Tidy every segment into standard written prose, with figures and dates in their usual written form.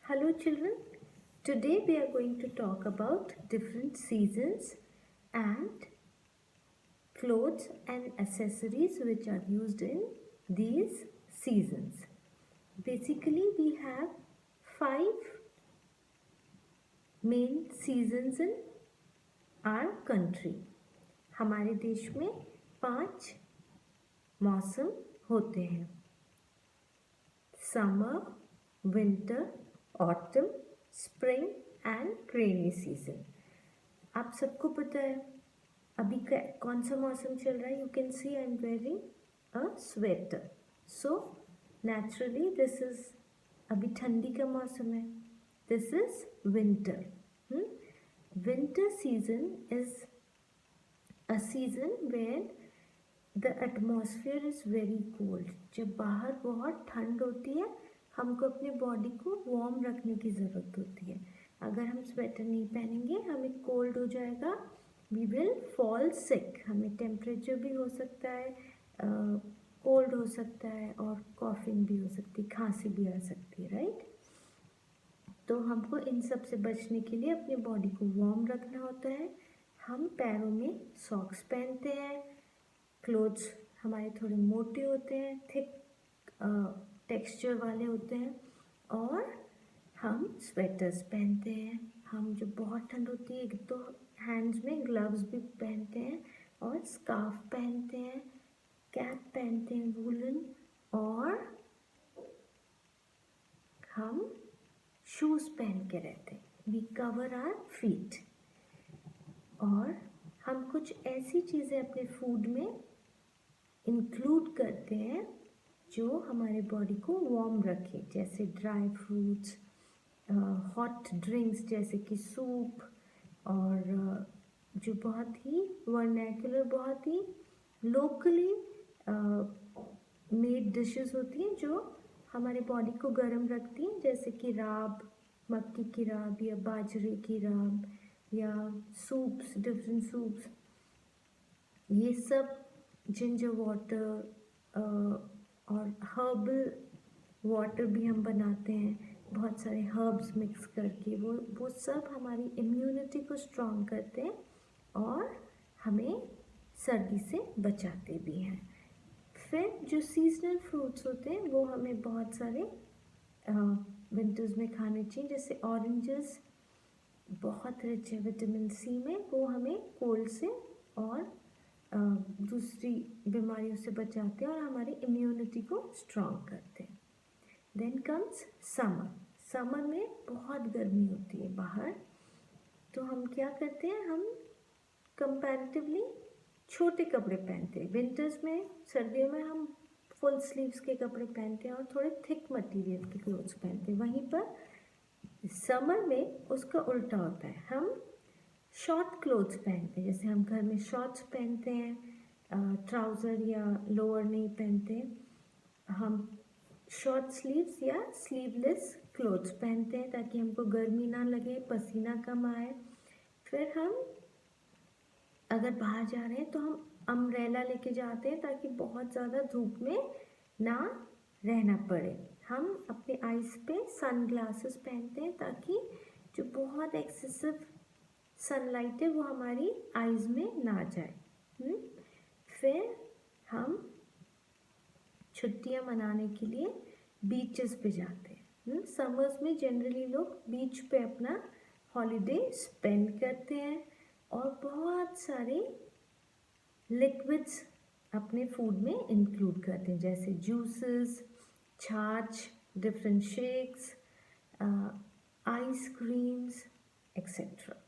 Hello children, today we are going to talk about different seasons and clothes and accessories which are used in these seasons. Basically we have 5 main seasons in our country. हमारे देश में 5 मौसम होते हैं. Summer, winter, autumn, spring and rainy season. आप सबको पता है अभी कौन सा मौसम चल रहा है. You can see I am wearing a sweater. So naturally this is अभी ठंडी का मौसम है. This is winter. Winter season is a season where the atmosphere is very cold. जब बाहर बहुत ठंड होती है हमको अपने बॉडी को वार्म रखने की ज़रूरत होती है. अगर हम स्वेटर नहीं पहनेंगे हमें कोल्ड हो जाएगा. We will fall sick. हमें टेम्परेचर भी हो सकता है, कोल्ड हो सकता है और कॉफिंग भी हो सकती है, खांसी भी आ सकती है. राइट. तो हमको इन सब से बचने के लिए अपने बॉडी को वार्म रखना होता है. हम पैरों में सॉक्स पहनते हैं. क्लोथ्स हमारे थोड़े मोटे होते हैं, थिक टेक्सचर वाले होते हैं. और हम स्वेटर्स पहनते हैं. हम जब बहुत ठंड होती है तो हैंड्स में ग्लव्स भी पहनते हैं और स्कार्फ पहनते हैं, कैप पहनते हैं वूलन, और हम शूज़ पहन के रहते हैं. We cover our feet. और हम कुछ ऐसी चीज़ें अपने फूड में इंक्लूड करते हैं जो हमारे बॉडी को वार्म रखे, जैसे ड्राई फ्रूट्स, हॉट ड्रिंक्स जैसे कि सूप, और जो बहुत ही वर्नैकुलर, बहुत ही लोकली मेड डिशेस होती हैं जो हमारे बॉडी को गर्म रखती हैं, जैसे कि राब, मक्की की राब या बाजरे की राब, या सूप्स, डिफरेंट सूप्स. ये सब जिंजर वाटर और हर्बल वाटर भी हम बनाते हैं बहुत सारे हर्ब्स मिक्स करके. वो सब हमारी इम्यूनिटी को स्ट्रॉन्ग करते हैं और हमें सर्दी से बचाते भी हैं. फिर जो सीजनल फ्रूट्स होते हैं वो हमें बहुत सारे विंटर्स में खाने चाहिए, जैसे ऑरेंजेस बहुत रिच है विटामिन सी में. वो हमें कोल्ड से और दूसरी बीमारियों से बचाते हैं और हमारी इम्यूनिटी को स्ट्रॉन्ग करते हैं. Then comes summer. समर में बहुत गर्मी होती है बाहर, तो हम क्या करते हैं, हम कंपैरेटिवली छोटे कपड़े पहनते हैं. विंटर्स में, सर्दियों में हम फुल स्लीव्स के कपड़े पहनते हैं और थोड़े थिक मटेरियल के क्लोथ्स पहनते हैं. वहीं पर समर में उसका उल्टा होता है. हम शॉर्ट क्लोथ्स पहनते हैं, जैसे हम घर में शॉर्ट्स पहनते हैं, ट्राउज़र या लोअर नहीं पहनते. हम शॉर्ट स्लीव्स या स्लीवलेस क्लोथ्स पहनते हैं ताकि हमको गर्मी ना लगे, पसीना कम आए. फिर हम अगर बाहर जा रहे हैं तो हम अम्ब्रेला लेके जाते हैं ताकि बहुत ज़्यादा धूप में ना रहना पड़े. हम अपने आइज़ पे सन ग्लासेस पहनते हैं ताकि जो बहुत एक्सेसिव सनलाइट है वो हमारी आइज़ में ना जाए. फिर हम छुट्टियां मनाने के लिए बीचेस पे जाते हैं. समर्स में जनरली लोग बीच पे अपना हॉलीडे स्पेंड करते हैं और बहुत सारे लिक्विड्स अपने फूड में इंक्लूड करते हैं, जैसे जूसेस, छाछ, different shakes, ice creams etcetera.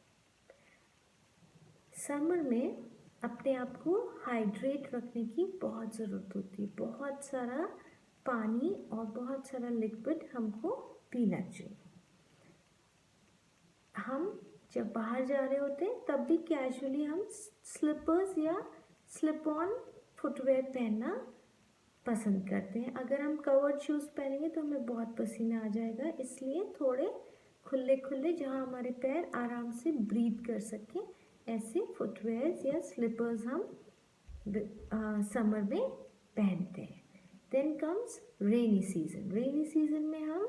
Summer में अपने आप को हाइड्रेट रखने की बहुत ज़रूरत होती है. बहुत सारा पानी और बहुत सारा लिक्विड हमको पीना चाहिए. हम जब बाहर जा रहे होते हैं तब भी कैजुअली हम स्लीपर्स या स्लिप ऑन फुटवेयर पहनना पसंद करते हैं. अगर हम कवर्ड शूज़ पहनेंगे तो हमें बहुत पसीना आ जाएगा, इसलिए थोड़े खुले खुले जहाँ हमारे पैर आराम से ब्रीथ कर सकें ऐसे फुटवेयर्स या स्लीपर्स हम समर में पहनते हैं. Then comes rainy season. Rainy season में हम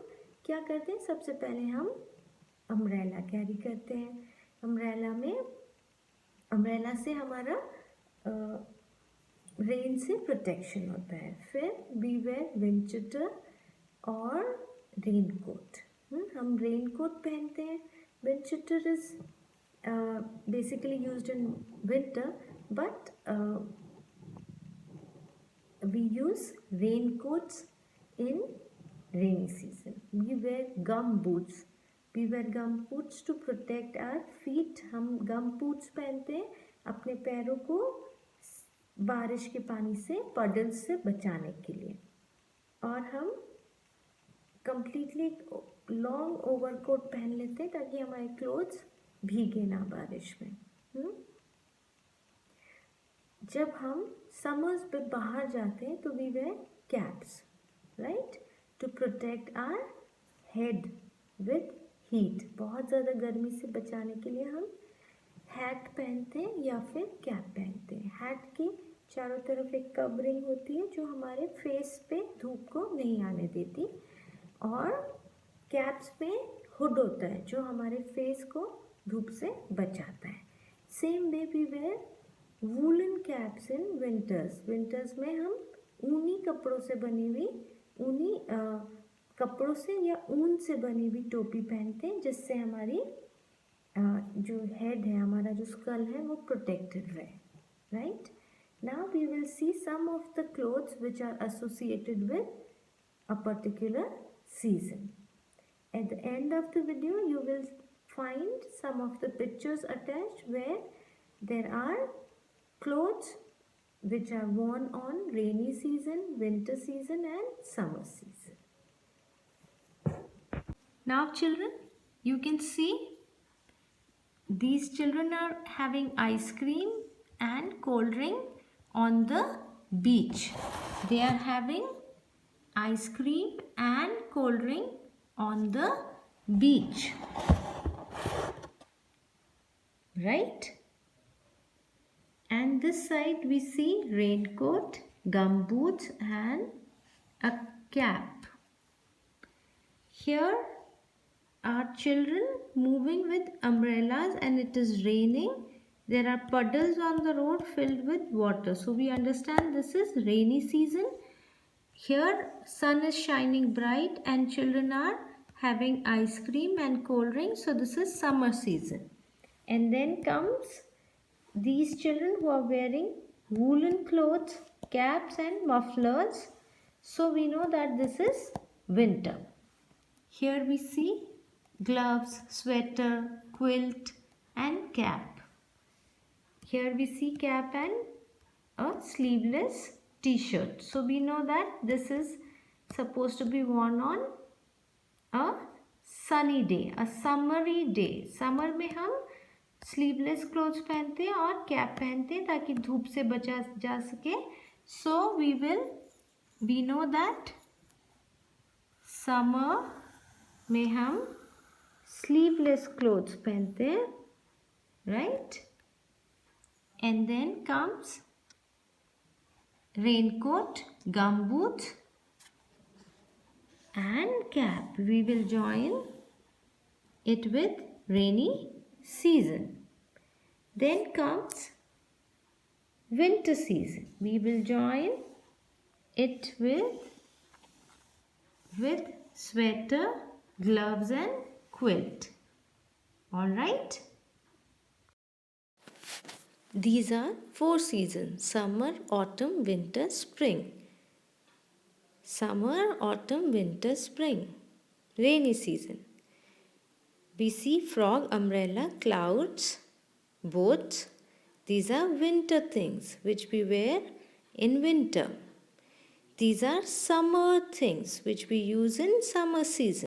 क्या करते हैं, सबसे पहले हम अम्ब्रेला कैरी करते हैं। अम्ब्रेला से हमारा रेन से प्रोटेक्शन होता है। फिर वी वेयर विंड और रेन कोट। हम रेन कोट पहनते हैं। Wind cheater is basically used in winter, but we use raincoats in rainy season. We wear gum boots. To protect our feet. हम gum boots पहनते हैं अपने पैरों को बारिश के पानी से, puddles से बचाने के लिए। और हम completely लॉन्ग ओवरकोट पहन लेते हैं ताकि हमारे क्लोथ्स भीगे ना बारिश में। जब हम समर्स पे बाहर जाते हैं तो we wear caps, right, to protect our head with heat. बहुत ज़्यादा गर्मी से बचाने के लिए हम हैट पहनते हैं या फिर कैप पहनते हैं। हैट के चारों तरफ एक कवरिंग होती है जो हमारे फेस पे धूप को नहीं आने देती, और कैप्स पे हुड होता है जो हमारे फेस को धूप से बचाता है। Same way we wear woollen caps in winters में हम ऊनी कपड़ों से बनी हुई कपड़ों से या ऊन से बनी हुई टोपी पहनते हैं, जिससे हमारी जो हेड है, हमारा जो स्कल है, वो प्रोटेक्टेड रहे, right. Now we will see some of the clothes which are associated with a particular season. At the end of the video you will find some of the pictures attached where there are clothes which are worn on rainy season, winter season and summer season. Now children, you can see these children are having ice cream and cold drink on the beach. They are having ice cream and cold drink on the beach, right? And this side we see raincoat, gum boots and a cap. Here are children moving with umbrellas and it is raining. There are puddles on the road filled with water. So we understand this is rainy season. Here sun is shining bright and children are having ice cream and cold drinks. So this is summer season. And then comes these children who are wearing woolen clothes, caps and mufflers. So we know that this is winter. Here we see gloves, sweater, quilt and cap. Here we see cap and a sleeveless t-shirt. So we know that this is supposed to be worn on a sunny day, a summery day. Summer में हम sleeveless clothes पहनते हैं और cap पहनते हैं ताकि धूप से बचा जा सके. So we know that summer में हम sleeveless clothes पहनते हैं, right? And then comes raincoat, gum boots and cap. We will join it with rainy season. Then comes winter season. We will join it with sweater, gloves and quilt. All right. These are 4 seasons: summer, autumn, winter, spring. Summer, autumn, winter, spring. Rainy season. We see frog, umbrella, clouds, boats. These are winter things which we wear in winter. These are summer things which we use in summer season.